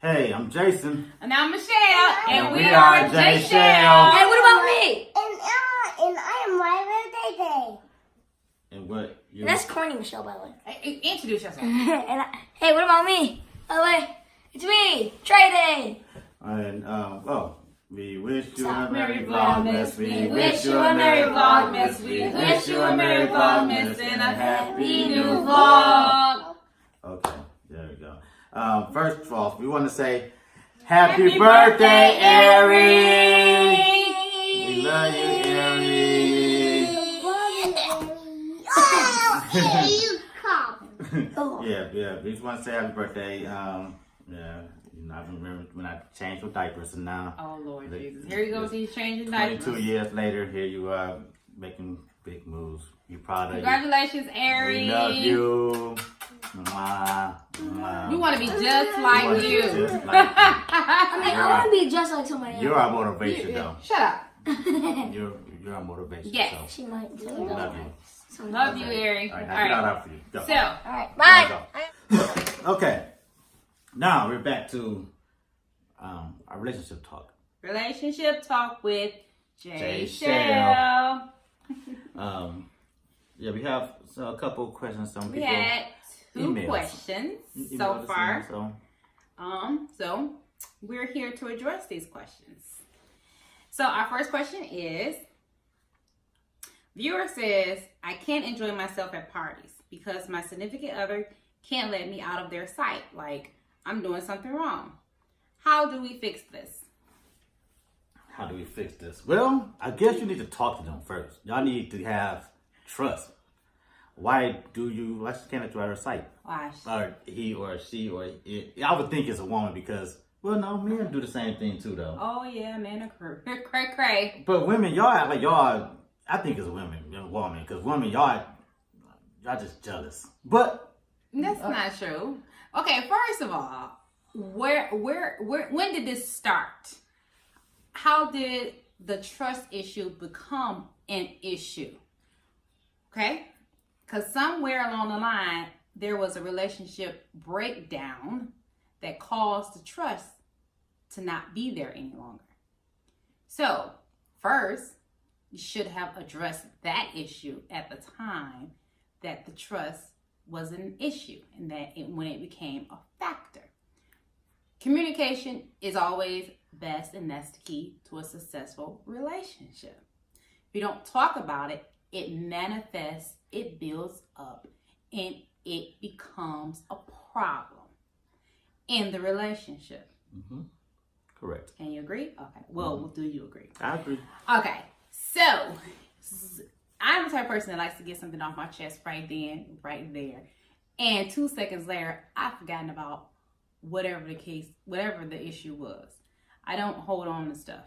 Hey, I'm Jason. And I'm Michelle. And we are J Shell. Hey, what about me? And I am my birthday day. And what? You... And that's corny, Michelle, by the way. Hey, introduce yourself. Hey, what about me? By the way, it's me, Trayden. And we wish you a Merry Merry Vlogmas. We wish you a Merry Vlogmas. We wish you a Merry Vlogmas and a Happy New Vlog. Okay, there we go. First of all, we want to say Happy birthday, Airi! We love you, Airi. You come. Yeah. We just want to say happy birthday. I remember when I changed my diapers, and now. Oh Lord Jesus! Here you go with these changing diapers. 22 years later, here you are making big moves. You proud of you. Congratulations, Airi. We love you. Mwah, mwah. We want to be just like you. Just like I want to be just like somebody else. You're our motivation, though. Shut up. You're our motivation. Yes. So. She might do We it. love you. Love you, Airi. All right, now get out for you. Go. So, All right, bye. Go. Okay. Now we're back to our relationship talk. relationship talk with J Shell. We have a couple questions. Some We people had two emails. questions emailed so us in, far. so. So we're here to address these questions. So our first question is, viewer says, I can't enjoy myself at parties because my significant other can't let me out of their sight. Like I'm doing something wrong. How do we fix this? How do we fix this? Well, I guess you need to talk to them first. Y'all need to have trust. Why she can't let you out of her sight? Why? Or he or she or it. I would think it's a woman because, well, no, men do the same thing too, though. Oh yeah, man, a cray. But women, y'all act like y'all, I think it's a woman, because women, y'all just jealous. But That's not true. Okay, first of all, when did this start? How did the trust issue become an issue? Okay? Because somewhere along the line, there was a relationship breakdown that caused the trust to not be there any longer. So, first, you should have addressed that issue at the time that the trust was an issue and when it became a factor. Communication is always best, and that's the key to a successful relationship. If you don't talk about it, it manifests, it builds up, and it becomes a problem in the relationship. Mm-hmm. Correct. Can you agree? Okay. Well, do you agree? I agree. Okay. So, I'm the type of person that likes to get something off my chest right then, right there. And 2 seconds later, I've forgotten about whatever the issue was. I don't hold on to stuff.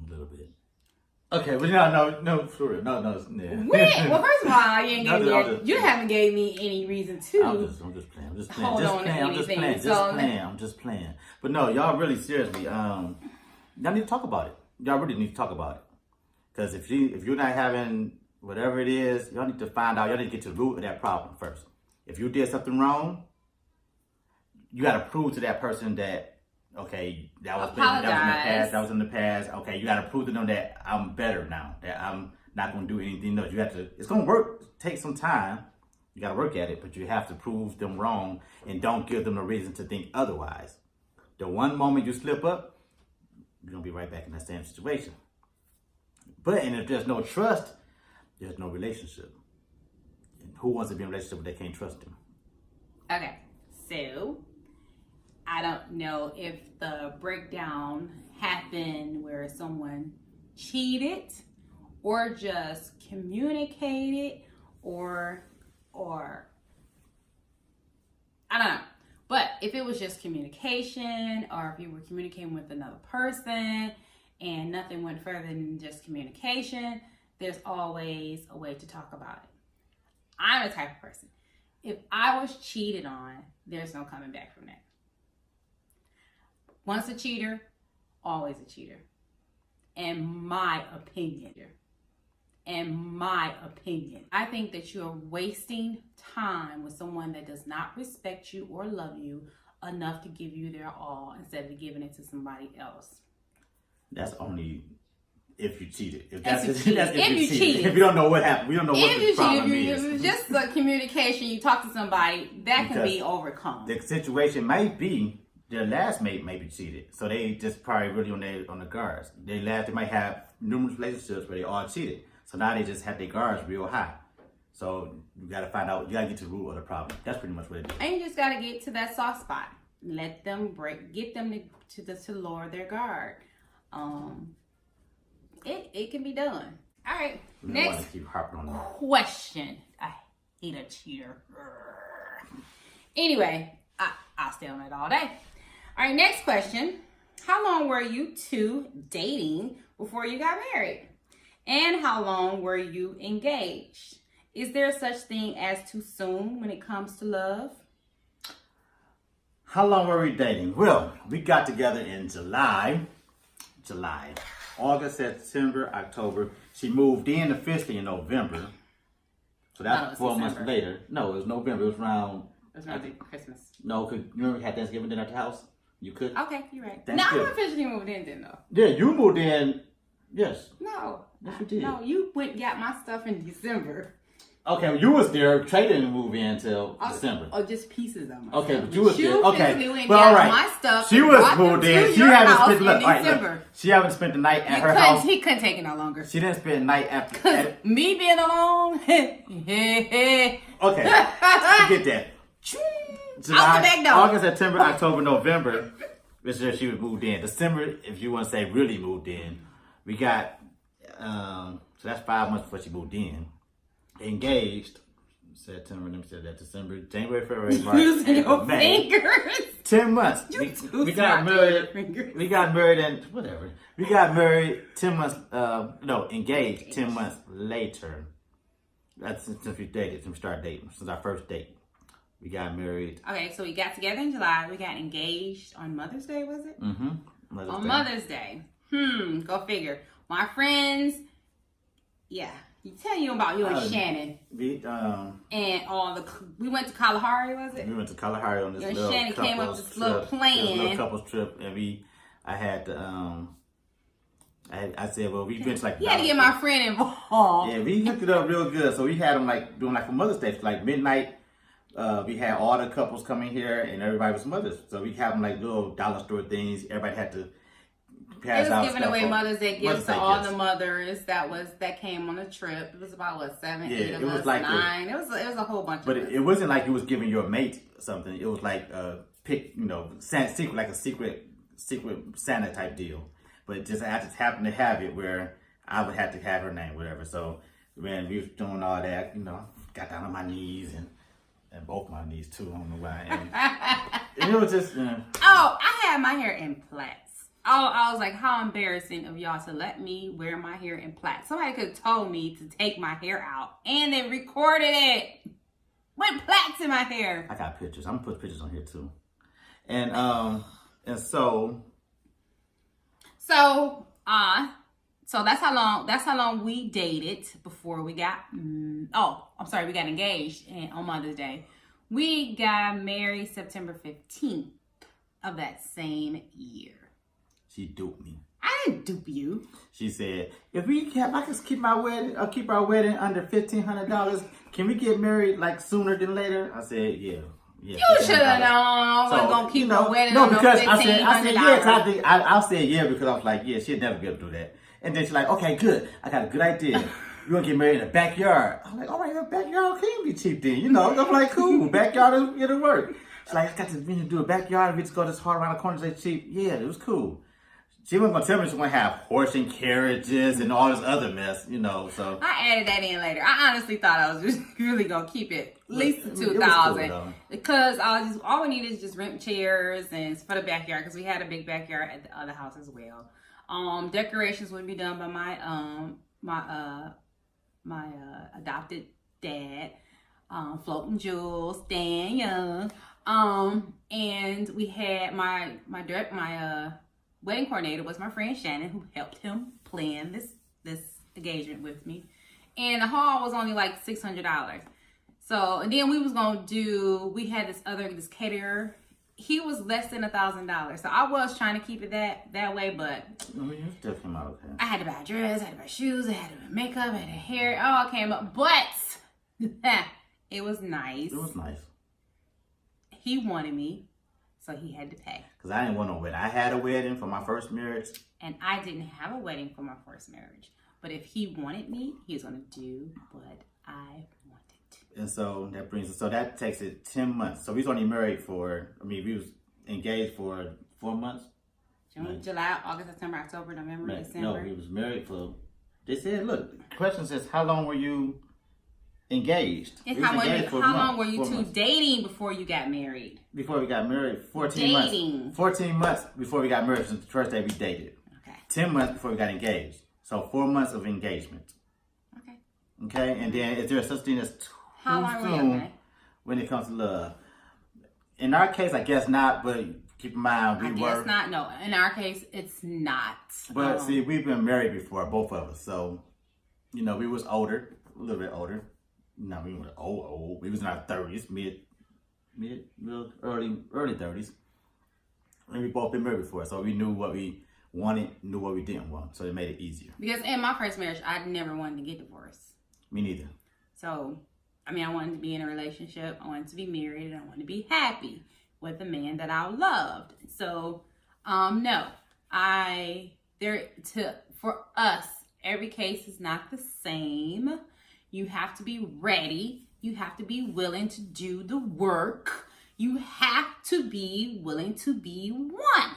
A little bit. Okay, but no, for real. No, yeah. Well, first of all, you haven't gave me any reason to. I'm just playing. I'm just playing. But no, y'all really seriously, y'all need to talk about it. Y'all really need to talk about it. Because if you're not having whatever it is, y'all need to find out. Y'all need to get to the root of that problem first. If you did something wrong, you got to prove to that person that, okay, that was in the past. Okay, you got to prove to them that I'm better now, that I'm not going to do anything else. It's going to work. Take some time. You got to work at it, but you have to prove them wrong and don't give them a reason to think otherwise. The one moment you slip up, you're going to be right back in that same situation. And if there's no trust, there's no relationship. And who wants to be in a relationship where they can't trust them? Okay, so I don't know if the breakdown happened where someone cheated or just communicated or I don't know. But if it was just communication, or if you were communicating with another person and nothing went further than just communication, there's always a way to talk about it. I'm the type of person, if I was cheated on, there's no coming back from that. Once a cheater, always a cheater. In my opinion. in my opinion. I think that you're wasting time with someone that does not respect you or love you enough to give you their all instead of giving it to somebody else. That's only if you cheated. If you cheated. If you don't know what happened, we don't know what the problem is. If it's just the communication, you talk to somebody, that can be overcome. The situation might be their last mate may be cheated, so they just probably really on the guards. They might have numerous relationships where they all cheated, so now they just have their guards real high. So you got to find out. You got to get to the root of the problem. That's pretty much what it is. And you just got to get to that soft spot. Let them get them to lower their guard. It can be done. All right. We don't Next want to keep harping on that. question. I hate a cheater. Anyway, I'll stay on it all day. All right. Next question. How long were you two dating before you got married? And how long were you engaged? Is there such thing as too soon when it comes to love? How long were we dating? Well, we got together in July, August, September, October. She moved in officially in November. So that's 4 months later. No, it was November. It was around... It was around Christmas. No, because you remember we had Thanksgiving dinner at the house? You could? Okay, you're right. That's no, good. I officially moved in then, though. Yeah, you moved in. Yes. No. Yes, you did. No, you went and got my stuff in December. Okay, well, you was there. Trey didn't move in until December. Oh, just pieces of my Okay, stuff. but you was there. Okay, physically went but and all got right. my stuff. She and was brought them moved to in. She your haven't house spent in all right, December. look, she haven't spent the night at her house. He couldn't take it no longer. She didn't spend the night after. Me being alone. Okay, forget that. Out the back door. August, September, October, November. This year she was moved in. December, if you want to say really moved in, we got. So that's 5 months before she moved in. Engaged. September, let me say that. December, January, February, March, Using April, your May. fingers. 10 months. We got married. We got married and whatever. We got married 10 months. Engaged 10 months later. That's since we dated. Since we started dating. Since our first date. We got married. Okay, so we got together in July. We got engaged on Mother's Day, was it? Mm-hmm. Mother's Day. Go figure. My friends, yeah. You tell you about you and Shannon. We went to Kalahari, was it? We went to Kalahari on this little Shannon came up this little plane. This little couples trip, and I had to, I said, well, we went to like. You had to get my friend involved. Yeah, we hooked it up real good. So we had them like doing like for Mother's Day, like midnight. We had all the couples coming here, and everybody was mothers. So we have them like little dollar store things. Everybody had to. It was giving away Mother's Day gifts to all the mothers that came on the trip. It was about 7, 8 of us, like 9. It was a whole bunch. But of us. It wasn't like you was giving your mate something. It was like secret, like a secret Santa type deal. But I just happened to have it where I would have to have her name, whatever. So when we was doing all that, got down on my knees and both my knees too. I don't know why. And it was just. Oh, I had my hair in plaits. Oh, I was like, how embarrassing of y'all to let me wear my hair in plaits. Somebody could have told me to take my hair out and then recorded it with plaits in my hair. I got pictures. I'm gonna put pictures on here too. And so that's how long we dated before we got we got engaged on Mother's Day. We got married September 15th of that same year. She duped me. I didn't dupe you. She said, if I can keep our wedding under $1,500, can we get married like sooner than later? I said, yeah. You should have known I wasn't gonna keep my wedding no, under because $1,500. I said yes. I said yeah because I was like, yeah, she'd never be able to do that. And then she's like, okay, good. I got a good idea. We're gonna get married in the backyard. I'm like, all right, the backyard can be cheap then, I'm like, cool, backyard it'll work. She's like, I got to do a backyard. We just go this hard around the corner. Say cheap. Yeah, it was cool. She wasn't gonna tell me she's gonna have horse and carriages and all this other mess, so. I added that in later. I honestly thought I was just really gonna keep it at least to 2,000 because all we needed is just rent chairs and for the backyard because we had a big backyard at the other house as well. Decorations would be done by my adopted dad, Floating Jewels, Dan Young, and we had my wedding coordinator was my friend Shannon, who helped him plan this engagement with me. and the hall was only like $600. So, and then we had this caterer. He was less than $1,000. So I was trying to keep it that way, but you still came out okay. I had to buy a dress, I had to buy shoes, I had to buy makeup, I had to hair. It all came up, but it was nice. It was nice. He wanted me, so he had to pay. Because I didn't want no wedding. I had a wedding for my first marriage. And I didn't have a wedding for my first marriage. But if he wanted me, he was going to do what I wanted. And so that takes it 10 months. So we was only married we was engaged for 4 months. June, July, August, September, October, November, December. No, we was married for, they said, look, the question says, how long were you engaged? And how long were you two dating before you got married? Before we got married, 14 months. 14 months before we got married, since the first day we dated. Okay. 10 months before we got engaged. So 4 months of engagement. Okay. Okay, and then is there such thing as how long were you okay? When it comes to love? In our case, I guess not, but keep in mind we were. I guess not, no. In our case, it's not. But see, we've been married before, both of us. So, we was older, a little bit older. No, we weren't old. We was in our 30s, early 30s. And we both been married before, so we knew what we wanted, knew what we didn't want. So it made it easier. Because in my first marriage, I never wanted to get divorced. Me neither. So, I wanted to be in a relationship. I wanted to be married, and I wanted to be happy with the man that I loved. So, no, for us, every case is not the same. You have to be ready. You have to be willing to do the work. You have to be willing to be one.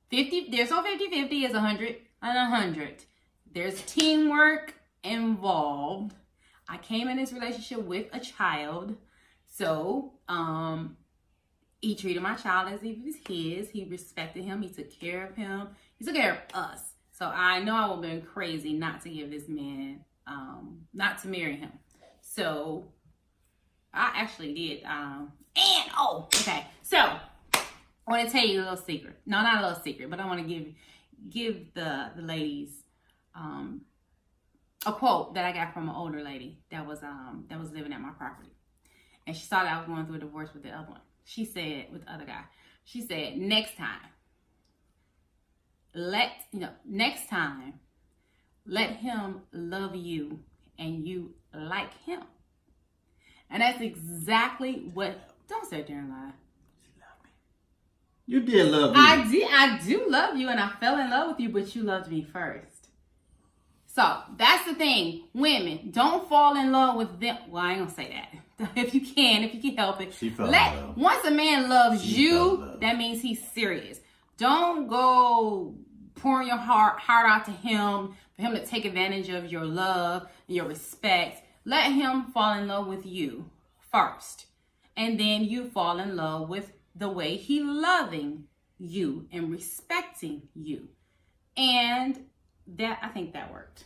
There's no 50-50, it's 100 and 100. There's teamwork involved. I came in this relationship with a child. So, he treated my child as if it was his. He respected him. He took care of him. He took care of us. So I know I would have been crazy not to give this man, not to marry him. So I actually did. Okay. So I want to tell you a little secret. No, not a little secret, but I want to give the ladies a quote that I got from an older lady that was living at my property, and she saw that I was going through a divorce with the other one. She said, with the other guy, she said, next time, let him love you and you like him. And that's exactly what, don't sit there and lie. You did love me. I do love you, and I fell in love with you, but you loved me first. So that's the thing. Women, don't fall in love with them. Well, I ain't gonna say that. If you can help it. Once a man loves you, that means he's serious. Don't go pouring your heart out to him for him to take advantage of your love and your respect. Let him fall in love with you first. And then you fall in love with the way he loving you and respecting you. And that, I think that worked.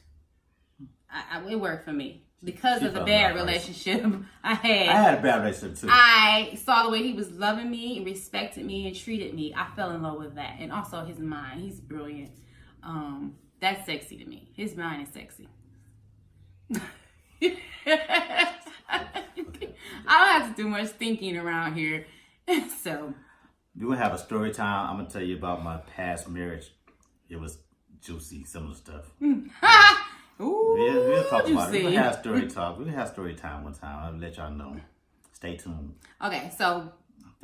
It worked for me. Because of the bad relationship I had. I had a bad relationship too. I saw the way he was loving me and respected me and treated me. I fell in love with that. And also his mind. He's brilliant. That's sexy to me. His mind is sexy. I don't have to do much thinking around here. So. We're going to have a story time. I'm going to tell you about my past marriage. It was juicy, similar stuff. Ooh, yeah, we'll talk about it. We'll have story talk. We'll have story time one time. I'll let y'all know. Stay tuned. Okay, so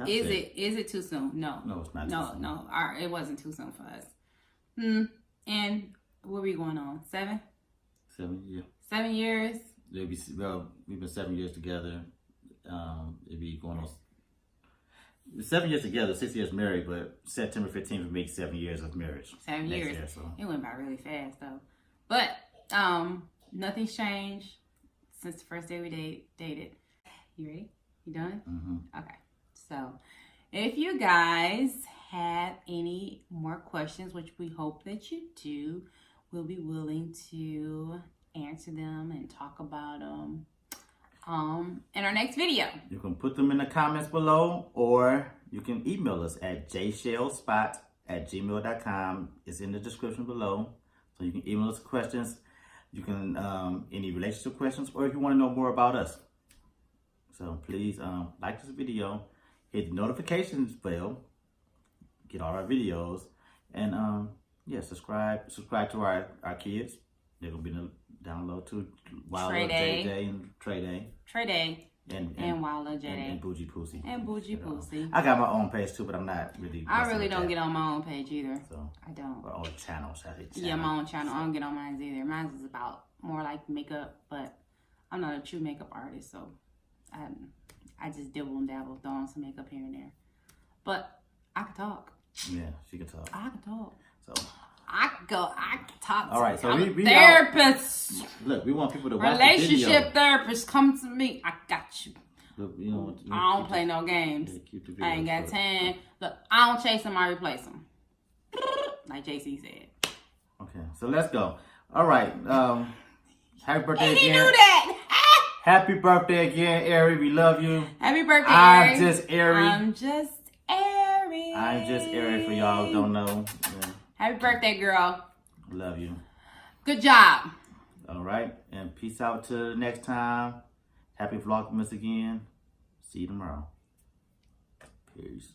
is it too soon? No. No, it's not too soon. No. It wasn't too soon for us. And what were we going on? 7? 7 years. 7 years? We've been 7 years together. It'd be going on 7 years together, 6 years married, but September 15th would make 7 years of marriage. 7 years. Year, so. It went by really fast though. But nothing's changed since the first day we dated. You ready? You done? Mm-hmm. Okay. So if you guys have any more questions, which we hope that you do, we'll be willing to answer them and talk about them in our next video. You can put them in the comments below, or you can email us at jshellspot@gmail.com. It's in the description below. So you can email us questions. You can any relationship questions, or if you want to know more about us. So please like this video, hit the notifications bell, get all our videos, and yeah, subscribe to our kids. They're gonna be down low too. Wild JJ and Trey Day. And Wild JJ. And Bougie Pussy. And Bougie Pussy. I got my own page too, but I'm not really. I really don't get on my own page either. So I don't. Or own channels. Yeah, my own channel. I don't get on mine either. Mine is about more like makeup, but I'm not a true makeup artist, so I just dibble and dabble, throw on some makeup here and there. But I can talk. Yeah, she can talk. I can talk. So I can talk. All right, so I'm we a therapist. Look, we want people to watch the video. Relationship therapist, come to me. I got you. Look, you know, I don't play no games. I ain't got time. Look, I don't chase them, I replace them. Like JC said. Okay, so let's go. All right. Happy birthday again. He knew that. Happy birthday again, Airi. We love you. Happy birthday, I'm just Airi. I'm just Airi. I'm just Airi for y'all who don't know. Yeah. Happy birthday, girl. Love you. Good job. All right. And peace out till next time. Happy Vlogmas again. See you tomorrow. Peace.